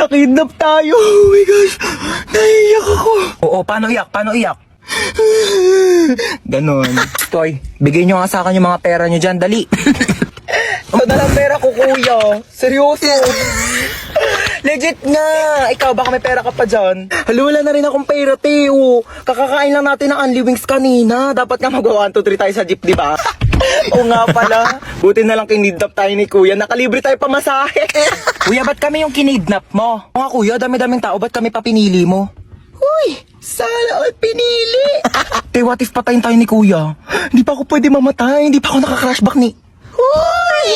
Nakidnap tayo. Oh my gosh. Naiiyak ako. Oo, paano iyak? Paano iyak? Ganon. Toy, bigay nyo nga sa akin yung mga pera nyo dyan, dali. Ito na lang pera ko, kuya. Seryoso. Legit nga. Ikaw, baka may pera ka pa dyan. Hala, wala na rin akong pera, Teo. Kakakain lang natin ng Unli Wings kanina. Dapat nga mag-1, 2, 3 tayo sa jeep, di ba? Oo nga pala. Buti na lang kinidnap tayo ni kuya. Nakalibre tayo pamasahe. Kuya, ba't kami yung kinidnap mo? Mga kuya, dami-daming tao. Ba't kami pa pinili mo? Uy, sana all pinili. Te, what if patayin tayo ni kuya? Hindi pa ako pwede mamatay. Hindi pa ako naka-crashback ni... Uy!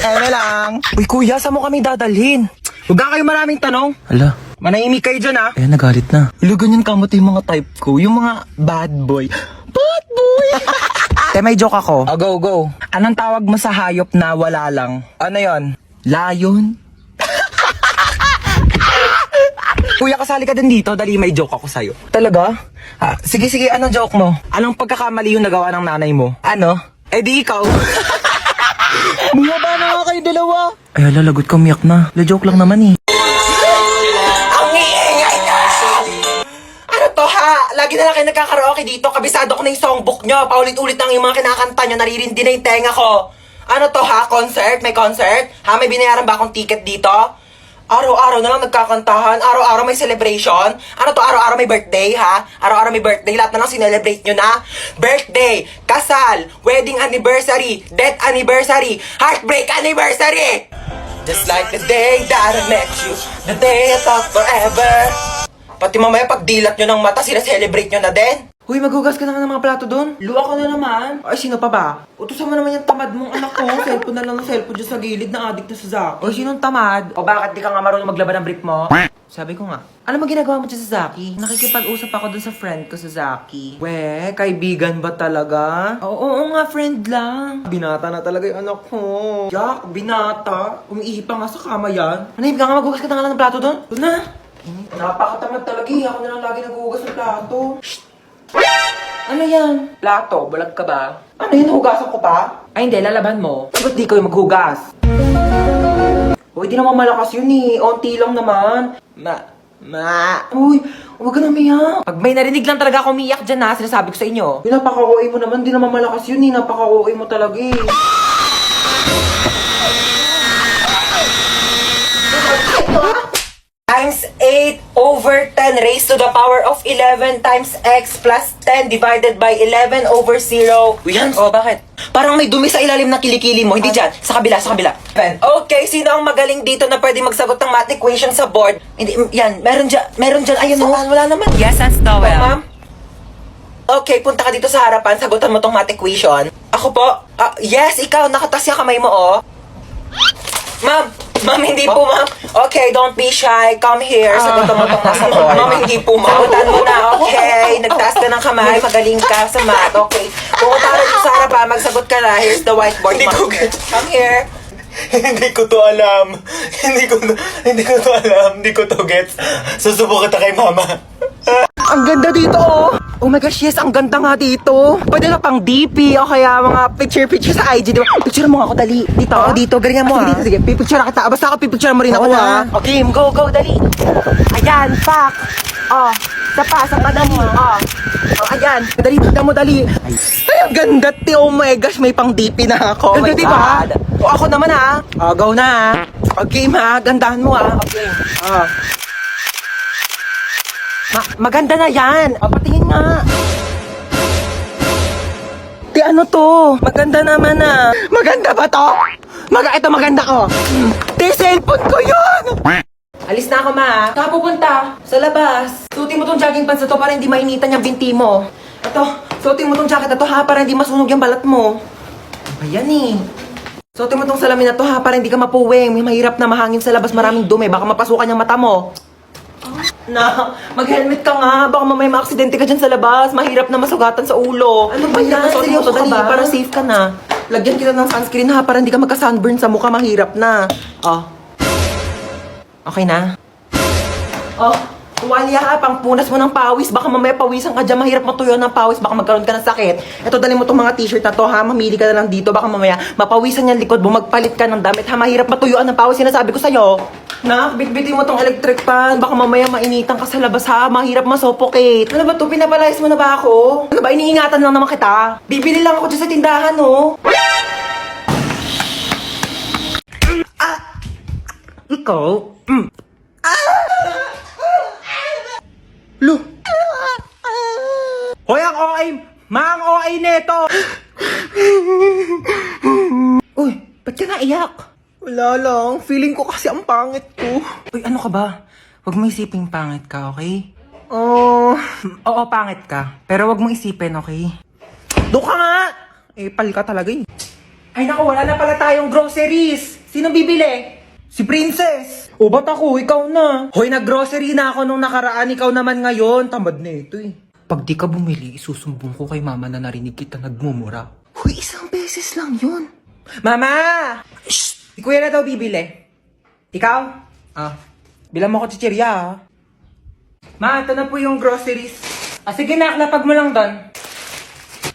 Ano lang? Uy, kuya, saan mo kami dadalhin? Huwag na kayo maraming tanong. Hala. Manahimik kayo dyan, ha? Kaya nagalit na. Hala, ganyan kamot yung mga type ko. Yung mga bad boy. Bad boy! Te, may joke ako. Oh, go, go. Anong tawag mo sa hayop na wala lang? Ano yon? Lion? Kuya, kasali ka din dito. Dali, may joke ako sa'yo. Talaga? Sige, sige. Anong joke mo? Anong pagkakamali yung nagawa ng nanay mo? Ano? Eh di ikaw. Bumaba na nga kayo dalawa. Ay, hala, lagot ka, umiyak na. La joke lang naman eh. Ang iingay na! Ano to ha? Lagi na lang kayo nagkakaraoke dito. Kabisado ko na yung songbook nyo. Paulit-ulit lang yung mga kinakanta nyo. Naririndi na yung tenga ko. Ano to ha? Concert? May concert? Ha? May binayaran ba akong ticket dito? Araw-araw na lang nagkakantahan. Araw-araw may celebration. Ano to? Araw-araw may birthday, ha? Araw-araw may birthday. Lahat na lang sinelebrate nyo na. Birthday, kasal, wedding anniversary, death anniversary, heartbreak anniversary! Just like the day that I met you, the day I thought forever. Pati mamaya pag dilat nyo ng mata, sinaselebrate nyo na din. Huy, maghugas ka na nga ng mga plato doon. Luwa ko na naman. Ay, sino pa ba? Utusan mo naman yung tamad mong anak ko. Cellphone na lang ng cellphone dyan sa gilid na addict na sa Zaki. O, sinong tamad? O bakit di ka nga marunong maglaban ng brief mo? Sabi ko nga, ano mo ginagawa mo dyan sa Zaki? Nakikipag-usap ako dun sa friend ko sa Zaki. We, kaibigan ba talaga? Oo nga, friend lang. Binata na talaga yung anak ko. Jack, binata? Umiihi pa nga sa kama yan. Manahib ka nga, maghugas ka na nga lang ng plato doon. Doon na. Napakatamad talaga eh. Ako na lang lagi naghuhugas ng plato. Shh! Ano yan? Plato, balag ka ba? Ano yun, hugasan ko pa? Ay hindi, lalaban mo. Ba't di kayo maghugas? Uy, di naman malakas yun eh. Onti lang naman. Uy, huwag ka na umiyak. Pag may narinig lang talaga ako umiyak dyan ha, sinasabi ko sa inyo. Uy, napaka-OA mo naman. Di naman malakas yun eh. Napaka-OA mo talaga eh. Times 8 over 10 raised to the power of 11 times x plus 10 divided by 11 over 0. Yan. Oh, bakit? Parang may dumi sa ilalim ng kilikili mo. Hindi dyan. Sa kabila, sa kabila. Okay, sino ang magaling dito na pwede magsagot ng math equation sa board? Hindi, yan. Meron dyan. Ayun, oh. Wala naman. Yes, and Oh, ma'am? Okay, punta ka dito sa harapan. Sagutan mo tong math equation. Ako po? Yes, ikaw. Nakatas yung kamay mo, oh. Ma'am, hindi po, ma'am. Okay, don't be shy. Come here. Sagutan mo tong nasa board. Ma'am, hindi po, ma'am. Sagutan mo na, okay. Nagtaas ka ng kamay. Magaling ka sa math. Okay. Pumunta ka dito sa harapan. Magsagot ka na. Here's the whiteboard, ma'am. Come here. Hindi ko to alam. Hindi ko to gets. Susubukan kita kay mama. Ang ganda dito, oh. Oh my gosh, yes, ang ganda nga dito. Pwede na pang DP o kaya mga picture sa IG, di ba? Picture mo nga ako, dali. Dito. Oo, dito. Galingan mo, ha? Sige, pipicture kita. Basta ako, pipicture mo rin ako, ha? Okay, go, dali. Ayan, pak. Oh, sapa, dali. Oh, ayan. Dali, tignan mo, dali. Ay, ang ganda, ti. Oh my gosh, may pang DP na ako. Ganda, di ba? O, ako naman, ha? Oh, go na, ha? Okay, ma. Gandahan mo, ha? Okay. Oh. Maganda na yan. O, patingin nga. Ti, ano to? Maganda naman ah. Maganda ba to? Ito maganda ko. Ti, cellphone ko yun. Alis na ako, ma. Saan ka pupunta? Sa labas. Suotin mo tong jogging pants na to para hindi mainitan yung binti mo. Ito, suotin mo tong jacket na to ha para hindi masunog yung balat mo. Ayan eh. Suotin mo tong salamin na to ha para hindi ka mapuwing. May mahirap na mahangin sa labas, maraming dumi. Baka mapasukan yung mata mo. Na, mag-helmet ka nga. Baka mamaya ma-aksidente ka dyan sa labas. Mahirap na masugatan sa ulo. Ano ba yan? Seryoso ka ba? Para safe ka na. Lagyan kita ng sunscreen ha, para hindi ka magka-sunburn sa mukha. Mahirap na. Oh. Okay na? Oh, tuwalya ha. Pangpunas mo ng pawis. Baka mamaya pawisan ka dyan. Mahirap matuyo ng pawis. Baka magkaroon ka ng sakit. Ito, dali mo tong mga t-shirt na to ha. Mamili ka na lang dito. Baka mamaya mapawisan yung likod mo. Magpalit ka ng damit ha. Mahirap matuyuan ng pawis. Sinasabi ko sa'yo. Nak, bitbitin mo tong electric fan. Baka mamaya mainitan ka sa labas ha. Mahirap masuffocate. Ano ba to? Pinapalayas mo na ba ako? Ano ba? Iniingatan lang naman kita. Bibili lang ako dyan sa tindahan, oh. Ikaw? Lo! Hoy, ang OA! Mang OA neto! Uy, ba't ka naiyak? Wala lang. Feeling ko kasi ang pangit ko. Uy, ano ka ba? Huwag mo isiping pangit ka, okay? Oh, Oo, pangit ka. Pero huwag mo isipin, okay? doon ka nga! Eh, pal ka talaga eh. Ay naku, wala na pala tayong groceries. Sino bibili? Si Princess! O ba't ako? Ikaw na. Hoy, nag-grocery na ako nung nakaraan. Ikaw naman ngayon. Tamad na ito eh. Pag di ka bumili, isusumbong ko kay mama na narinig kita nagmumura. Hoy, isang beses lang yun. Mama! Shh! Si kuya na daw bibili. Ikaw? Ah, bilang mo ko chichirya ah. Ma, ito na po yung groceries. Ah, sige na, lapag mo lang doon.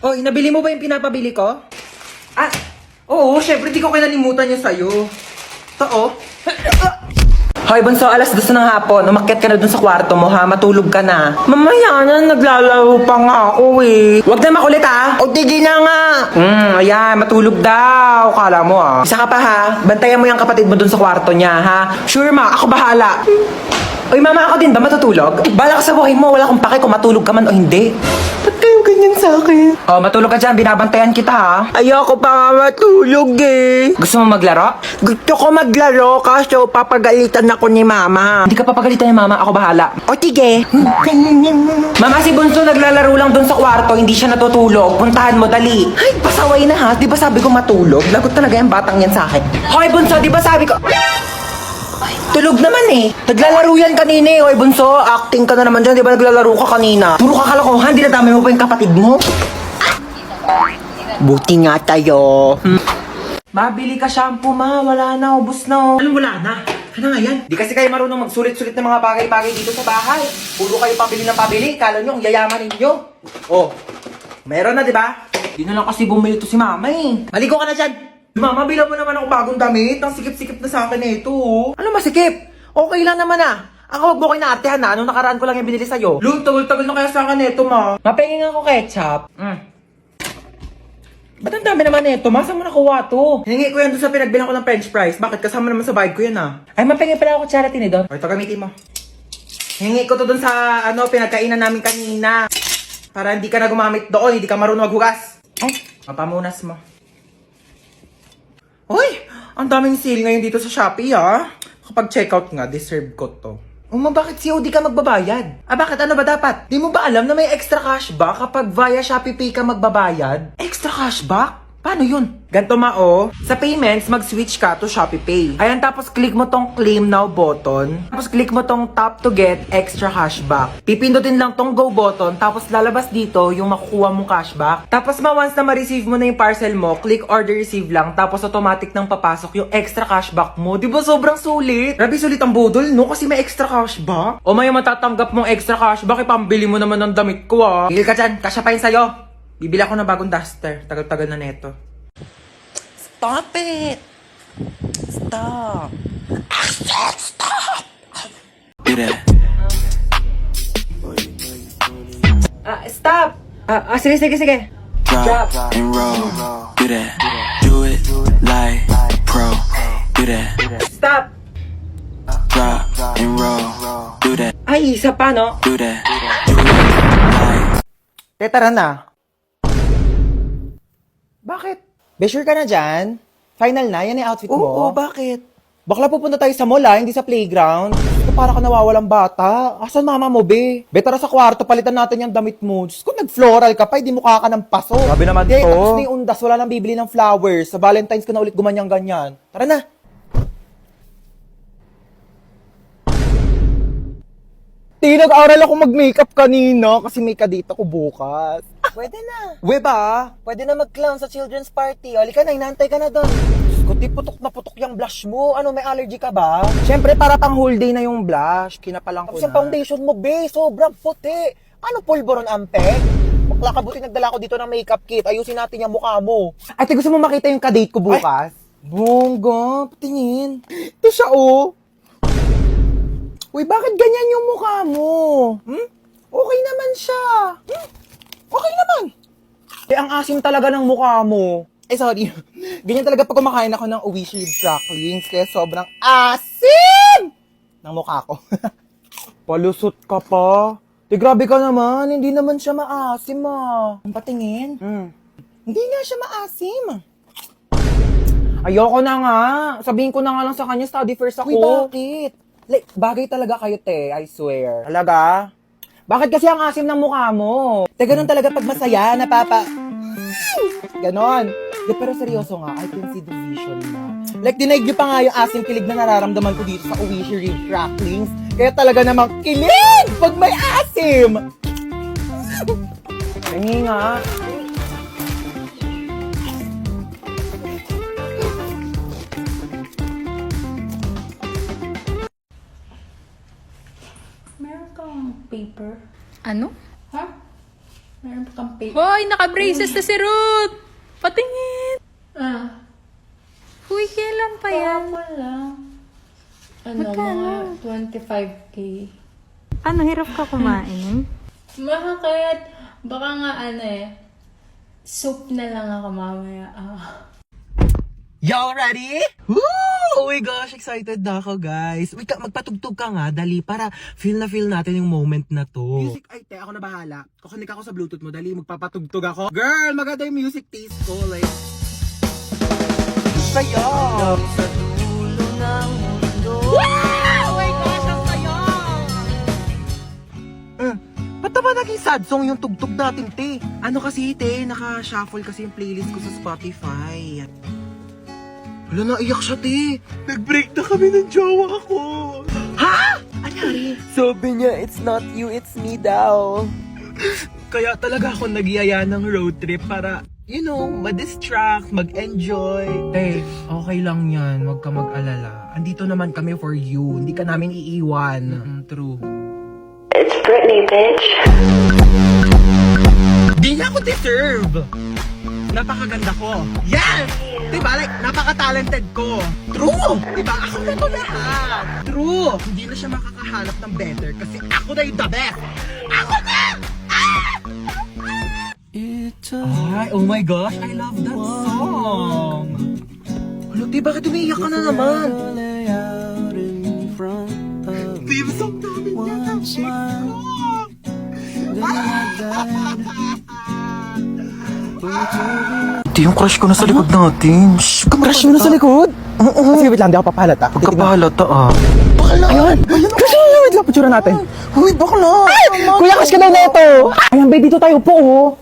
Hoy, nabili mo ba yung pinapabili ko? Ah, Oo, syempre di ko kinalimutan yung sa'yo. Ito oh. Hoy, Bunso, alas 2 ng hapon. Umakyat ka na dun sa kwarto mo, ha? Matulog ka na. Mamaya na, naglalaro pa nga ako, eh. Huwag na makulit, ha? O, tigil na nga. Ayan, matulog daw. Kala mo, ah. Isa ka pa, ha? Bantayan mo yung kapatid mo dun sa kwarto niya, ha? Sure, ma. Ako bahala. Uy, mama, ako din ba matutulog? Bala ka sa buhay mo. Wala akong pake kung matulog ka man o hindi. Ba't kayo ganyan sa akin? Oh, matulog ka dyan. Binabantayan kita, ha? Ayoko pa nga matulog, eh. Gusto mo maglaro? Gusto ko maglaro kaso papagalitan ako ni mama. Hindi ka papagalitan ni mama. Ako bahala. O, tige. Mama, si Bunso naglalaro lang dun sa kwarto. Hindi siya natutulog. Puntahan mo, dali. Ay, pasaway na, ha? Di ba sabi ko matulog? Lagot talaga yung batang yan sa akin. Hoy, Bunso, di ba sabi ko... Tulog naman eh. Naglalaro yan kanina eh. Hoy, Bunso, acting ka na naman dyan. Di ba naglalaro ka kanina? Puro ka kalokohan. Dinadami mo pa yung kapatid mo. Buti nga tayo. Mabili ka shampoo, ma. Wala na. Ubus na. Anong wala na? Ano nga yan? Di kasi kayo marunong magsulit-sulit ng mga bagay-bagay dito sa bahay. Puro kayo pabili ng pabili. Kala nyo, ang yayaman ninyo. Oh, meron na, di ba? Di na lang kasi bumili to si mama eh. Maligo ka na dyan. Mama, bilang mo naman ako bagong damit. Ang sikip-sikip na sa akin na ito. Ano masikip? Okay lang naman ah. Ako wag mo ko inaartehan na. Nung nakaraan ko lang yung binili sa'yo. Lu, tagal-tagal na kaya sa akin na ito, ma. Mapengin ako ketchup. Ba't ang dami naman ito? Masa mo nakuha to? Hiningi ko yan doon sa pinagbilang ko ng french fries. Bakit? Kasama naman sa bayad ko yan, ah. Ay, mapengin pala ako charity ni Don. O, ito gamitin mo. Hiningi ko to doon sa, pinagkainan namin kanina. Para hindi ka na gumamit doon, hindi ka marunong maghugas. Ay, Mapamunas mo. Uy! Ang daming sale ngayon dito sa Shopee, ha? Kapag checkout nga, deserve ko to. bakit COD ka magbabayad? Ah, bakit? Ano ba dapat? Di mo ba alam na may extra cashback kapag via Shopee Pay ka magbabayad? Extra cashback? Paano yun? Ganto mao, sa payments, mag-switch ka to Shopee Pay. Ayan, tapos click mo tong claim now button. Tapos click mo tong tap to get extra cashback. Pipindutin lang tong go button. Tapos lalabas dito yung makukuha mong cashback. Tapos once na ma-receive mo na yung parcel mo, click order receive lang. Tapos automatic nang papasok yung extra cashback mo. Di ba sobrang sulit? Grabe sulit ang budol, no? Kasi may extra cashback. O may matatanggap mong extra cashback, ipambili mo naman ng damit ko ah. Tigil ka dyan, kasya pa yun sa'yo. Bibili ako ng bagong duster. Tagal-tagal na neto. Stop it! Stop! Stop! Do that. Stop! Sige. Drop and roll. Do that. Do it like pro. Do that. Stop! Drop and roll. Do that. Ay, isa pa, no? Do that. Do it like. Tara na. Bakit? Be sure ka na dyan? Final na? Yan yung outfit mo? Oo, bakit? Bakla pupunta tayo sa mall hindi sa playground. Ito para ka nawawalang bata. Asan mama mo, be? Be, tara sa kwarto, palitan natin yung damit mo. Diyos ko, nag-floral ka pa, hindi mukha ka ng paso. Sabi naman to. Tapos na yung undas, wala nang bibili ng flowers. Sa Valentine's ka na ulit gumanyang ganyan. Tara na. Nag-aral ako mag-makeup kanina kasi may kadate ako bukas. Pwede na. We ba? Pwede na mag-clown sa children's party. O, halika na, inaantay ka na doon. Kundi putok na putok yung blush mo. Ano, may allergy ka ba? Siyempre, para pang whole day na yung blush. Kinapalang ko Tapos na. yung foundation mo, be, sobrang puti. Ano, pulboron ampek? Bakla ka, buti nagdala ko dito ng makeup kit. Ayusin natin yung mukha mo. Ate, gusto mo makita yung kadate ko bukas? Bongga, patingin. Ito siya, oh. Uy, bakit ganyan yung mukha mo? Okay naman siya. Okay naman. Eh, ang asim talaga ng mukha mo. Eh, sorry. Ganyan talaga pag kumakain ako ng Oishi cracklings. Kaya sobrang asim ng mukha ko. Palusot ka pa. Eh, grabe ka naman. Hindi naman siya maasim, Ang patingin. Hindi nga siya maasim. Ayoko na nga. Sabihin ko na nga lang sa kanya, study first ako. Uy, bakit? Like, bagay talaga kayo, te. I swear. Talaga? Bakit kasi ang asim ng mukha mo? Te, ganun talaga pag masaya, Ganon. De, pero seryoso nga, I can see the vision mo. Like, dinaig niyo pa nga yung asim kilig na nararamdaman ko dito sa Oishi Rib Cracklings. Kaya talaga namang kilig pag may asim! Hingi nga. Meron kang paper? Ano? Ha? Meron kang paper? Hoy, naka-braces na si Ruth! Patingin! Ah, Huy, kailan pa yan? wala lang. Ano, Magkano? mga 25K. Ano, hirap ka kumain? Bakit? Baka nga soup na lang ako mamaya. Y'all ready? Woo! Oh my gosh, excited na ako, guys. Wait, magpatugtog ka nga, dali, para feel natin yung moment na to. Music, ay, te, ako na bahala. Kukunik ako sa Bluetooth mo, dali, magpapatugtog ako. Girl, maganda yung music taste ko, like... Saya! Sa dulo ng mundo. Wow! Oh my gosh, ang saya! Ba't naman naging sad song yung tugtog natin, te? Ano kasi, te, naka-shuffle kasi yung playlist ko sa Spotify. Wala, naiyak siya, te. Nag-break na kami ng jowa ko. Ha? Anyari? Sabi niya, it's not you, it's me daw. Kaya talaga ako nagyaya ng road trip para, you know, ma-distract, mag-enjoy. Te, okay lang yan. Huwag ka mag-alala. Andito naman kami for you. Hindi ka namin iiwan. True. It's Britney, bitch. Di niya ako deserve. Napakaganda ko. Yes! Diba? Like, napaka-talented ko. True! Diba? Ako na to lahat. True! Hindi na siya makakahanap ng better kasi ako na yung the best. Ako na! Ay, oh my gosh, I love that song. Ano, di, bakit umiiyak ka na naman? Theme song namin yan. Ito yung crush ko na sa likod natin. Shh, Crush mo na sa likod? Oo. Sige, wait lang, di ako papahalata. Pagkapahalata Ayun! Crush mo na, wait lang, picture natin. Uy, bakla! Kuya, crush ka daw na ito. Ayan, babe, dito tayo po,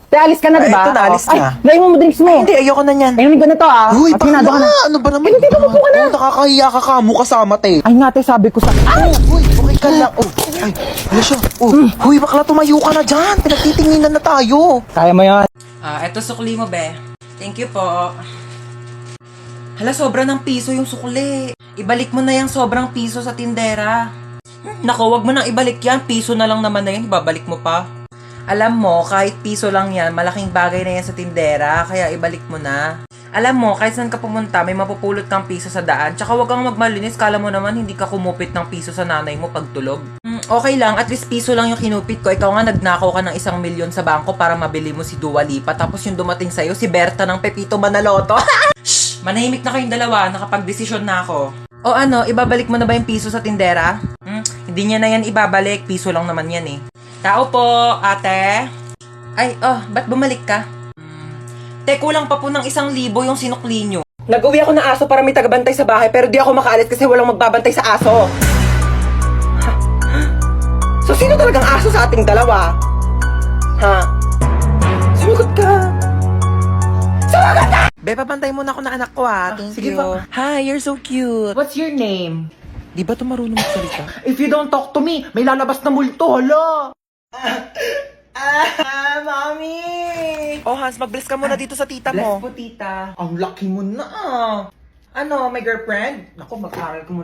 Te, alis ka na, Ay, diba? ito na, alis na. Ay, mo drinks mo. Hindi, ayoko na yan. Inumin ko na to, Uy, At hinado ka bakla! na. Ano ba naman? Ay, dito, upo ka na. Oh, nakakahiya ka kamo kasama, te. Ay, nga, te, sabi ko sa... Ay! Uy, okay ka lang. Oh, ay, ano siya? Oh, huy, bakla, tumayo ka na dyan. Pinagtitinginan na tayo. Kaya mo yan. Eto sukli mo, be. Thank you po. Hala, sobra ng piso yung sukli. Ibalik mo na yung sobrang piso sa tindera. Naku, wag mo nang ibalik yan. Piso na lang naman na yan. Ibabalik mo pa. Alam mo, kahit piso lang yan, malaking bagay na yan sa tindera. Kaya ibalik mo na. Alam mo, kahit saan ka pumunta, may mapupulot kang piso sa daan. Tsaka wag kang magmalinis. Kala mo naman, hindi ka kumupit ng piso sa nanay mo pagtulog. Okay lang, at least piso lang yung kinupit ko. Ikaw nga nagnakaw ka ng 1 milyon sa bangko para mabili mo si Dua Lipa. Tapos yung dumating sa'yo, si Berta ng Pepito Manaloto. Shh! Manahimik na kayong dalawa, nakapag-desisyon na ako. O ano, ibabalik mo na ba yung piso sa tindera? Hindi niya na yan ibabalik, piso lang naman yan eh. Tao po, ate. Ay, ba't bumalik ka? Te, kulang pa po ng 1,000 yung sinukli nyo. Nag-uwi ako ng aso para may tagabantay sa bahay pero di ako makaalis kasi walang magbabantay sa aso. So, sino talagang aso sa ating dalawa? Ha? Sumagot ka! Sumagot ka! Be, papantay muna ako na anak ko, ha? Thank sige you. pa. Hi, you're so cute. What's your name? Di ba ito marunong magsalita? If you don't talk to me, may lalabas na multo, hala! Mami! Oh, Hans, mag-bless ka muna dito sa tita mo. Bless po, tita. Ang lucky mo na, Ano, my girlfriend? Naku, mag-aral ko muna.